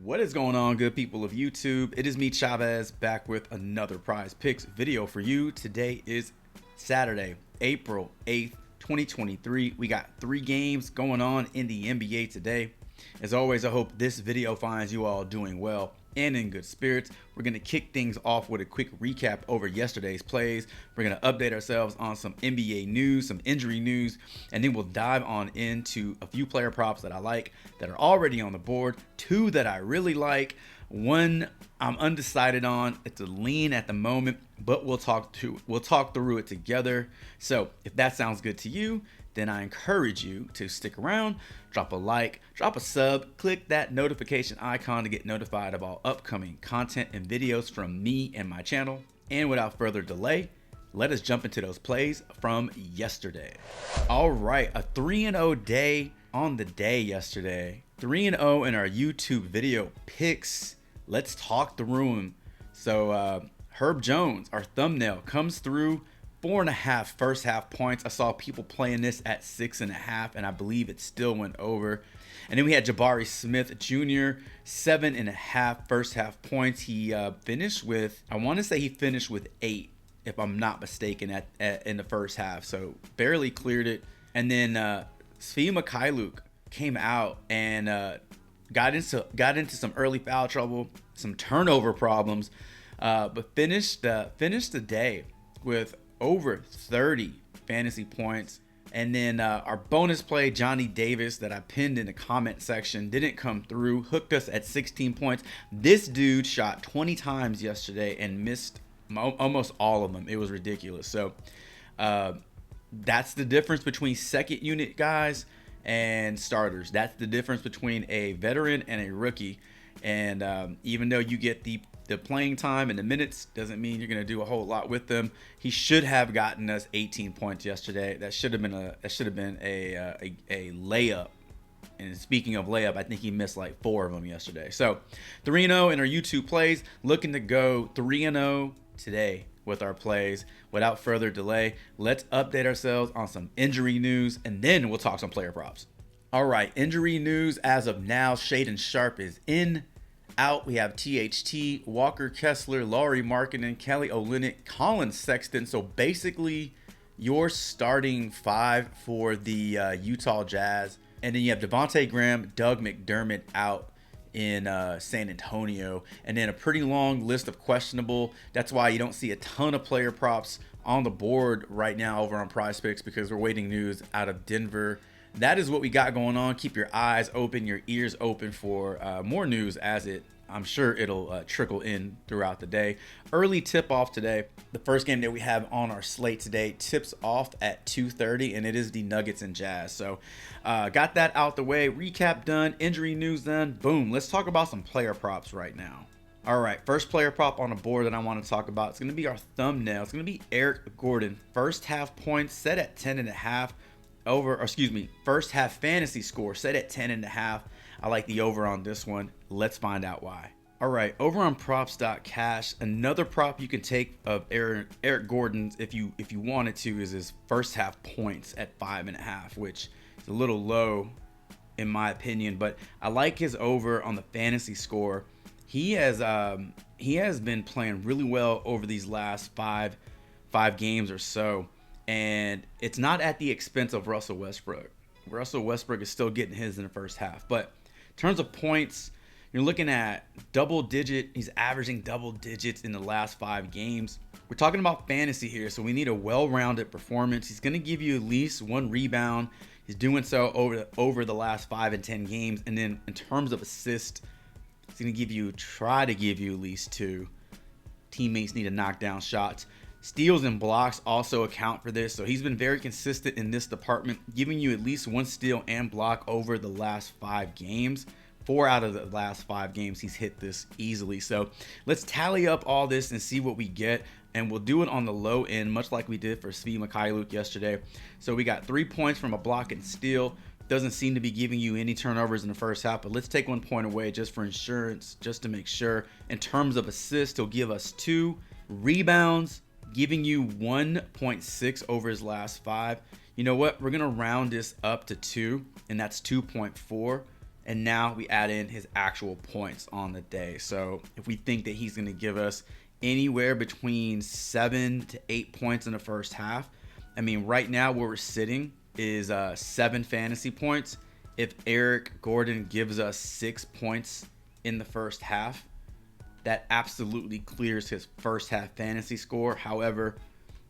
What is going on, good people of YouTube? It is me, Chavez, back with another Prize Picks video for you. Today is Saturday, April 8th, 2023. We got 3 games going on in the NBA today. As always, I hope this video finds you all doing well and in good spirits. We're going to kick things off with a quick recap over yesterday's plays. We're going to update ourselves on some NBA news, some injury news, and then we'll dive on into a few player props that I like that are already on the board, 2 that I really like, 1 I'm undecided on. It's a lean at the moment, but we'll talk through it together. So if that sounds good to you, then I encourage you to stick around, drop a like, drop a sub, click that notification icon to get notified of all upcoming content and videos from me and my channel. And without further delay, let us jump into those plays from yesterday. All right, a 3-0 day on the day yesterday. 3-0 in our YouTube video picks. Let's talk through them. So Herb Jones, our thumbnail, comes through. 4.5 first half points. I saw people playing this at 6.5, and I believe it still went over. And then we had Jabari Smith Jr., 7.5 first half points. He finished with, I want to say he finished with 8, if I'm not mistaken, in the first half. So barely cleared it. And then Svi Mikhailuk came out and got into some early foul trouble, some turnover problems, but finished the day with over 30 fantasy points. And then our bonus play, Johnny Davis, that I pinned in the comment section, didn't come through, hooked us at 16 points. This dude shot 20 times yesterday and missed almost all of them. It was ridiculous. So that's the difference between second unit guys and starters. That's the difference between a veteran and a rookie. And even though you get the playing time and the minutes, doesn't mean you're going to do a whole lot with them. He should have gotten us 18 points yesterday. That should have been a layup. And speaking of layup, I think he missed like 4 of them yesterday. So 3-0 in our YouTube plays, looking to go 3-0 today with our plays. Without further delay, let's update ourselves on some injury news, and then we'll talk some player props. All right, injury news as of now: Shaedon Sharpe is in. Out, we have THT, Walker Kessler, Lauri Markkanen, Kelly Olynyk, Colin Sexton. So basically, your starting 5 for the Utah Jazz. And then you have Devontae Graham, Doug McDermott out in San Antonio. And then a pretty long list of questionable. That's why you don't see a ton of player props on the board right now over on Prizepicks, because we're waiting news out of Denver. That is what we got going on. Keep your eyes open, your ears open for more news as I'm sure it'll trickle in throughout the day. Early tip off today. The first game that we have on our slate today tips off at 2:30, and it is the Nuggets and Jazz. So got that out the way. Recap done. Injury news done. Boom. Let's talk about some player props right now. All right, first player prop on the board that I want to talk about. It's going to be our thumbnail. It's going to be Eric Gordon. First half points set at 10.5. First half fantasy score set at 10.5. I like the over on this one. Let's find out why. All right, over on props.cash, another prop you can take of Eric Gordon's if you wanted to is his first half points at 5.5, which is a little low in my opinion, but I like his over on the fantasy score. He has been playing really well over these last five games or so. And it's not at the expense of Russell Westbrook. Russell Westbrook is still getting his in the first half. But in terms of points, you're looking at double digit. He's averaging double digits in the last 5 games. We're talking about fantasy here, so we need a well-rounded performance. He's going to give you at least 1 rebound. He's doing so over the last 5 and 10 games. And then in terms of assists, he's going to try to give you at least 2. Teammates need to knock down shots. Steals and blocks also account for this. So he's been very consistent in this department, giving you at least 1 steal and block over the last 5 games. 4 out of the last 5 games, he's hit this easily. So let's tally up all this and see what we get. And we'll do it on the low end, much like we did for Svi Mikhailuk yesterday. So we got 3 points from a block and steal. Doesn't seem to be giving you any turnovers in the first half, but let's take 1 point away just for insurance, just to make sure. In terms of assists, he'll give us 2 rebounds, giving you 1.6 over his last 5. You know what? We're going to round this up to 2, and that's 2.4. and now we add in his actual points on the day. So if we think that he's going to give us anywhere between 7 to 8 points in the first half, I mean, right now where we're sitting is 7 fantasy points. If Eric Gordon gives us 6 points in the first half, that absolutely clears his first half fantasy score. However,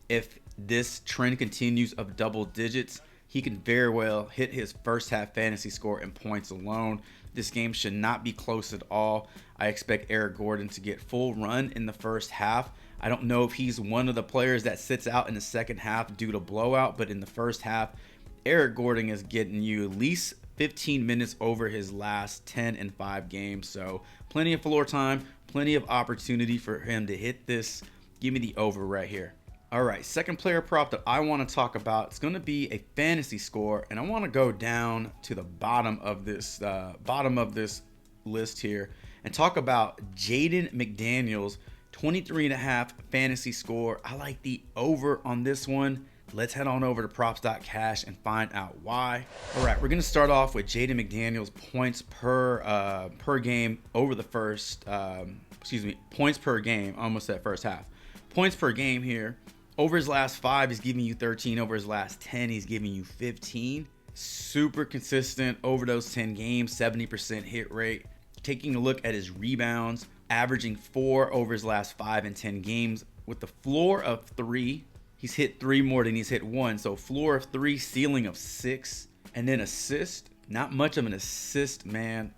if this trend continues of double digits, he can very well hit his first half fantasy score in points alone. This game should not be close at all. I expect Eric Gordon to get full run in the first half. I don't know if he's one of the players that sits out in the second half due to blowout, but in the first half, Eric Gordon is getting you at least 15 minutes over his last 10 and 5 games. So plenty of floor time, plenty of opportunity for him to hit this. Give me the over right here. All right, second player prop that I want to talk about, it's going to be a fantasy score, and I want to go down to the bottom of this list here and talk about Jaden McDaniels, 23.5 fantasy score. I like the over on this one. Let's head on over to props.cash and find out why. All right, we're going to start off with Jaden McDaniels points per game over the first, points per game, almost that first half. Points per game here. Over his last 5, he's giving you 13. Over his last 10, he's giving you 15. Super consistent over those 10 games, 70% hit rate. Taking a look at his rebounds, averaging 4 over his last 5 and 10 games with the floor of 3. He's hit 3 more than he's hit 1. So floor of 3, ceiling of 6. And then assist, not much of an assist, man.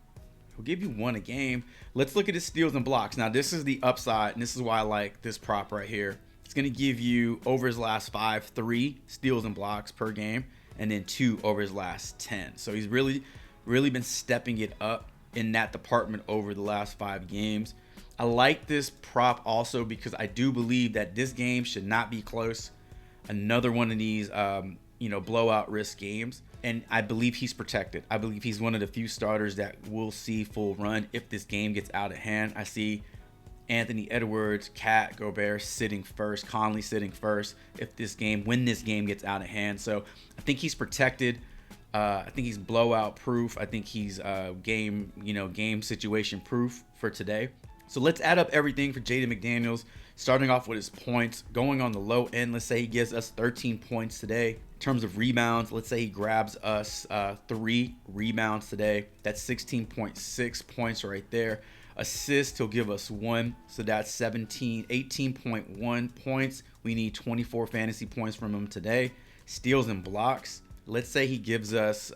He'll give you 1 a game. Let's look at his steals and blocks. Now, this is the upside, and this is why I like this prop right here. It's going to give you, over his last 5, 3 steals and blocks per game, and then 2 over his last 10. So he's really been stepping it up in that department over the last 5 games. I like this prop also because I do believe that this game should not be close. Another one of these, blowout risk games. And I believe he's protected. I believe he's one of the few starters that will see full run if this game gets out of hand. I see Anthony Edwards, Cat, Gobert sitting first, Conley sitting first when this game gets out of hand. So I think he's protected. I think he's blowout proof. I think he's game situation proof for today. So let's add up everything for Jaden McDaniels, starting off with his points. Going on the low end, let's say he gives us 13 points today. In terms of rebounds, let's say he grabs us 3 rebounds today. That's 16.6 points right there. Assist, he'll give us 1, so that's 18.1 points. We need 24 fantasy points from him today. Steals and blocks, let's say he gives us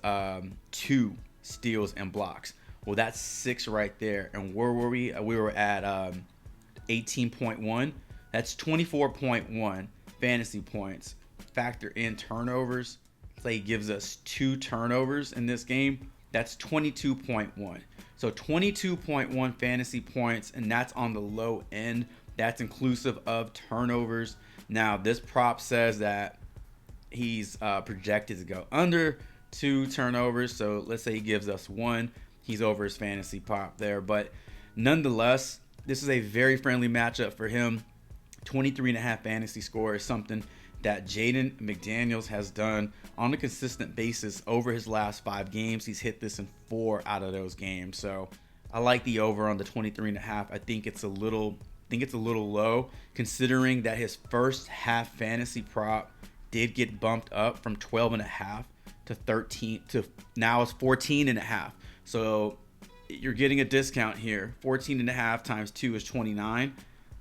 2 steals and blocks. Well, that's 6 right there. And where were we? We were at 18.1. That's 24.1 fantasy points. Factor in turnovers. Say he gives us 2 turnovers in this game. That's 22.1. So 22.1 fantasy points, and that's on the low end. That's inclusive of turnovers. Now, this prop says that he's projected to go under 2 turnovers. So let's say he gives us 1. He's over his fantasy prop there. But nonetheless, this is a very friendly matchup for him. 23.5 fantasy score is something that Jaden McDaniels has done on a consistent basis over his last 5 games. He's hit this in 4 out of those games. So I like the over on the 23.5. I think it's a little low considering that his first half fantasy prop did get bumped up from 12.5 to 13 to now it's 14.5. So you're getting a discount here. 14.5 times 2 is 29.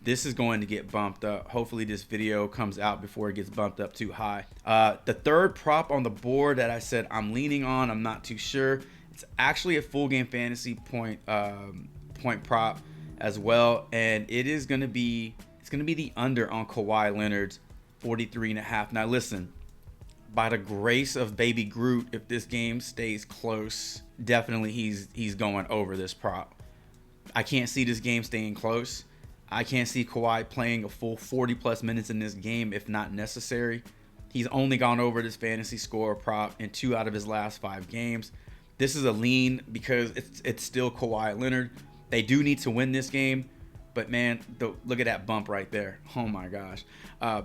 This is going to get bumped up. Hopefully this video comes out before it gets bumped up too high. The third prop on the board that I said I'm leaning on, I'm not too sure. It's actually a full game fantasy point prop as well, and it's gonna be the under on Kawhi Leonard's 43.5. Now listen, by the grace of Baby Groot, if this game stays close, definitely he's going over this prop. I can't see this game staying close. I can't see Kawhi playing a full 40 plus minutes in this game if not necessary. He's only gone over this fantasy score prop in 2 out of his last 5 games. This is a lean because it's still Kawhi Leonard. They do need to win this game, but man, look at that bump right there. Oh my gosh.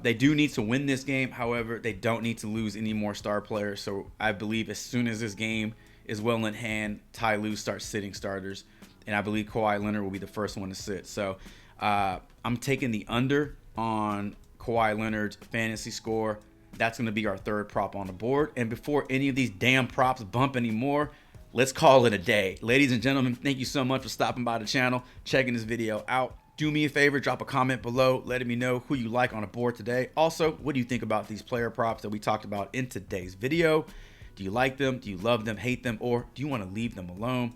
They do need to win this game. However, they don't need to lose any more star players. So I believe as soon as this game is well in hand. Ty Lue starts sitting starters, and I believe Kawhi Leonard will be the first one to sit. So I'm taking the under on Kawhi Leonard's fantasy score. That's going to be our third prop on the board. And before any of these damn props bump anymore, let's call it a day. Ladies and gentlemen, thank you so much for stopping by the channel, checking this video out. Do me a favor, drop a comment below, letting me know who you like on the board today. Also, what do you think about these player props that we talked about in today's video? Do you like them? Do you love them, hate them, or do you want to leave them alone?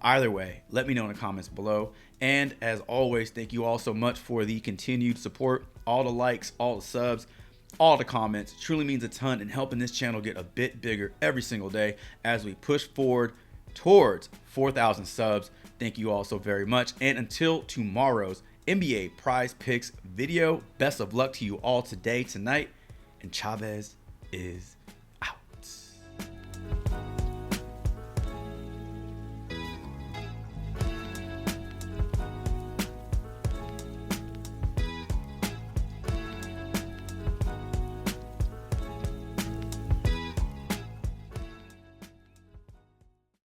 Either way, let me know in the comments below. And as always, thank you all so much for the continued support, all the likes, all the subs, all the comments. It truly means a ton in helping this channel get a bit bigger every single day as we push forward towards 4,000 subs. Thank you all so very much. And until tomorrow's NBA Prize Picks video, best of luck to you all today, tonight, and Chavez is